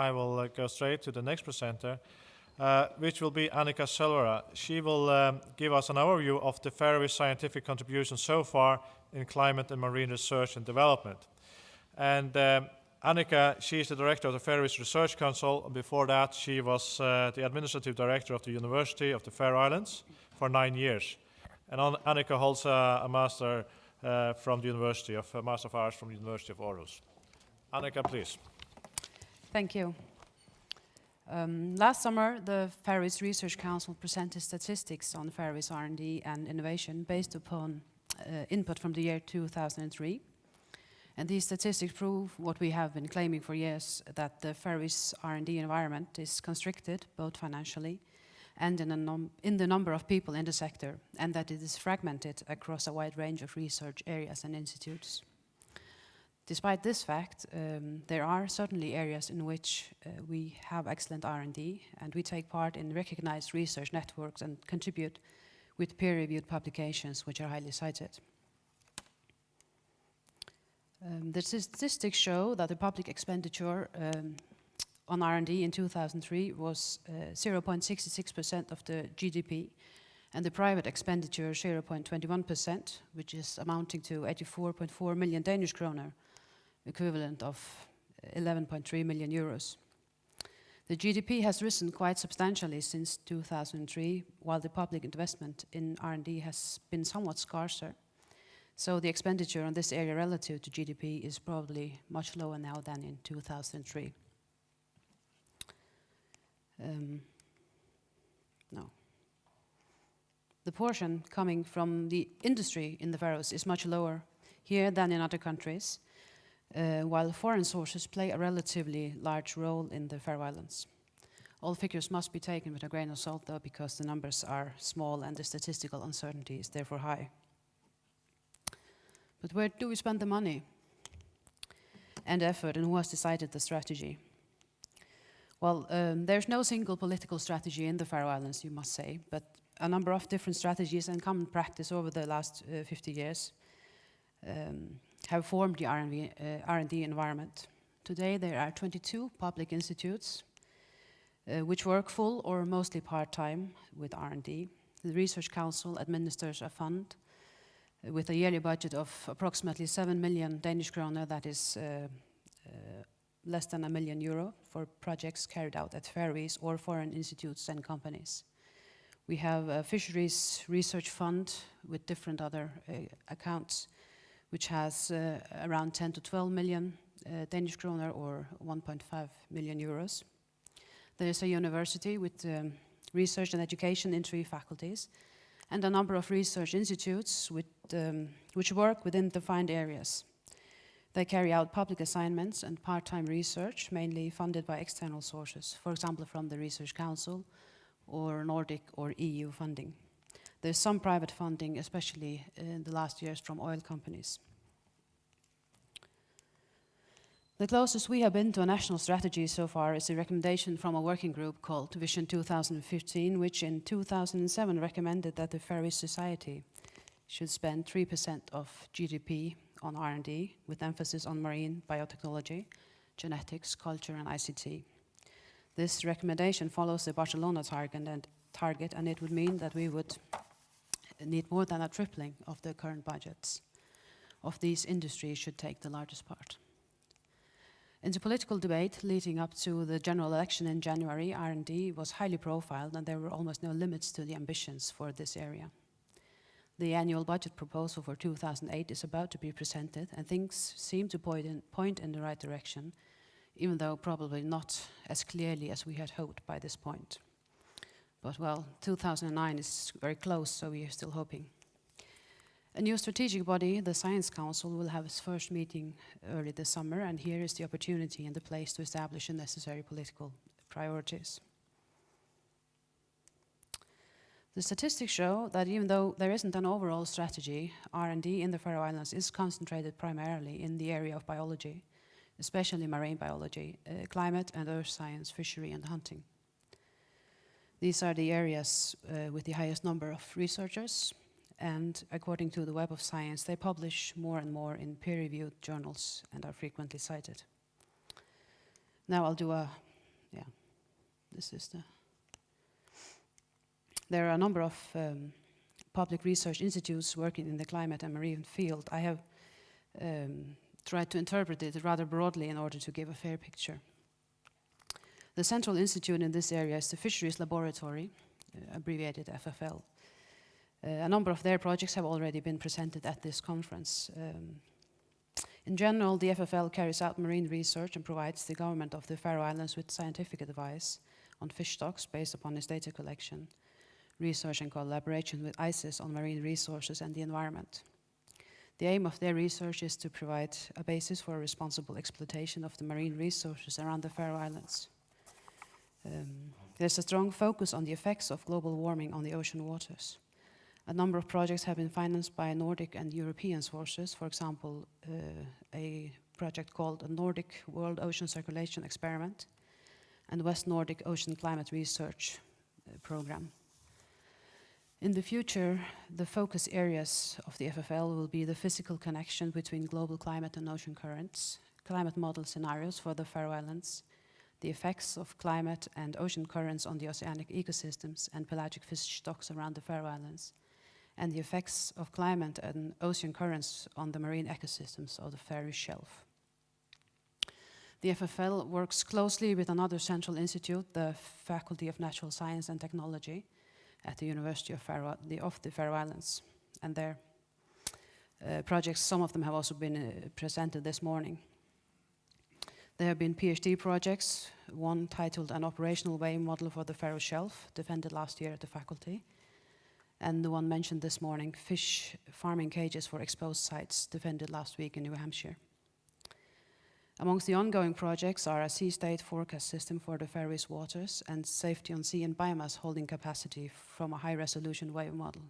I will go straight to the next presenter, which will be Annika Sølvará. She will give us an overview of the Faroese scientific contribution so far in climate and marine research and development. And Annika, she is the director of the Faroese Research Council. Before that, she was the administrative director of the University of the Faroe Islands for 9 years. And Annika holds a master from the University of Master of Arts from the University of Aarhus. Annika, please. Thank you. Last summer, the Faroese Research Council presented statistics on Faroese R&D and innovation based upon input from the year 2003. And these statistics prove what we have been claiming for years, that the Faroese R&D environment is constricted, both financially and in the number of people in the sector, and that it is fragmented across a wide range of research areas and institutes. Despite this fact, there are certainly areas in which we have excellent R&D, and we take part in recognized research networks and contribute with peer-reviewed publications which are highly cited. The statistics show that the public expenditure on R&D in 2003 was 0.66% of the GDP, and the private expenditure 0.21%, which is amounting to 84.4 million Danish kroner, equivalent of 11.3 million euros. The GDP has risen quite substantially since 2003, while the public investment in R&D has been somewhat scarcer. So the expenditure on this area relative to GDP is probably much lower now than in 2003. No. The portion coming from the industry in the Faroes is much lower here than in other countries, while foreign sources play a relatively large role in the Faroe Islands. All figures must be taken with a grain of salt, though, because the numbers are small and the statistical uncertainty is therefore high. But where do we spend the money and effort, and who has decided the strategy? Well, there's no single political strategy in the Faroe Islands, you must say, but a number of different strategies and common practice over the last 50 years have formed the R&D environment. Today there are 22 public institutes which work full or mostly part-time with R&D. The Research Council administers a fund with a yearly budget of approximately 7 million Danish kroner, that is less than €1 million, for projects carried out at Faroese or foreign institutes and companies. We have a fisheries research fund with different other accounts, which has around 10 to 12 million Danish kroner or 1.5 million euros. There is a university with research and education in 3 faculties, and a number of research institutes which work within defined areas. They carry out public assignments and part-time research, mainly funded by external sources, for example from the Research Council or Nordic or EU funding. There's some private funding, especially in the last years from oil companies. The closest we have been to a national strategy so far is a recommendation from a working group called Vision 2015, which in 2007 recommended that the Faroese society should spend 3% of GDP on R&D, with emphasis on marine biotechnology, genetics, culture, and ICT. This recommendation follows the Barcelona target, and it would mean that we would need more than a tripling of the current budgets of these industries should take the largest part. In the political debate leading up to the general election in January, R&D was highly profiled, and there were almost no limits to the ambitions for this area. The annual budget proposal for 2008 is about to be presented, and things seem to point in the right direction, even though probably not as clearly as we had hoped by this point. But well, 2009 is very close, so we are still hoping. A new strategic body, the Science Council, will have its first meeting early this summer, and here is the opportunity and the place to establish the necessary political priorities. The statistics show that even though there isn't an overall strategy, R&D in the Faroe Islands is concentrated primarily in the area of biology, especially marine biology, climate and earth science, fishery and hunting. These are the areas with the highest number of researchers, and according to the Web of Science, they publish more and more in peer-reviewed journals and are frequently cited. Now I'll do a this is the. There are a number of public research institutes working in the climate and marine field. I have tried to interpret it rather broadly in order to give a fair picture. The central institute in this area is the Fisheries Laboratory, abbreviated FFL. A number of their projects have already been presented at this conference. In general, the FFL carries out marine research and provides the government of the Faroe Islands with scientific advice on fish stocks based upon its data collection, research and collaboration with ICES on marine resources and the environment. The aim of their research is to provide a basis for responsible exploitation of the marine resources around the Faroe Islands. There's a strong focus on the effects of global warming on the ocean waters. A number of projects have been financed by Nordic and European sources, for example, a project called a Nordic World Ocean Circulation Experiment and West Nordic Ocean Climate Research Program. In the future, the focus areas of the FFL will be the physical connection between global climate and ocean currents, climate model scenarios for the Faroe Islands, the effects of climate and ocean currents on the oceanic ecosystems and pelagic fish stocks around the Faroe Islands, and the effects of climate and ocean currents on the marine ecosystems of the Faroe Shelf. The FFL works closely with another central institute, the Faculty of Natural Science and Technology at the University of the Faroe Islands. And their projects, some of them have also been presented this morning. There have been PhD projects, one titled An Operational Wave Model for the Faroe Shelf, defended last year at the faculty, and the one mentioned this morning, Fish Farming Cages for Exposed Sites, defended last week in New Hampshire. Amongst the ongoing projects are a sea state forecast system for the Faroese waters and safety on sea and biomass holding capacity from a high-resolution wave model.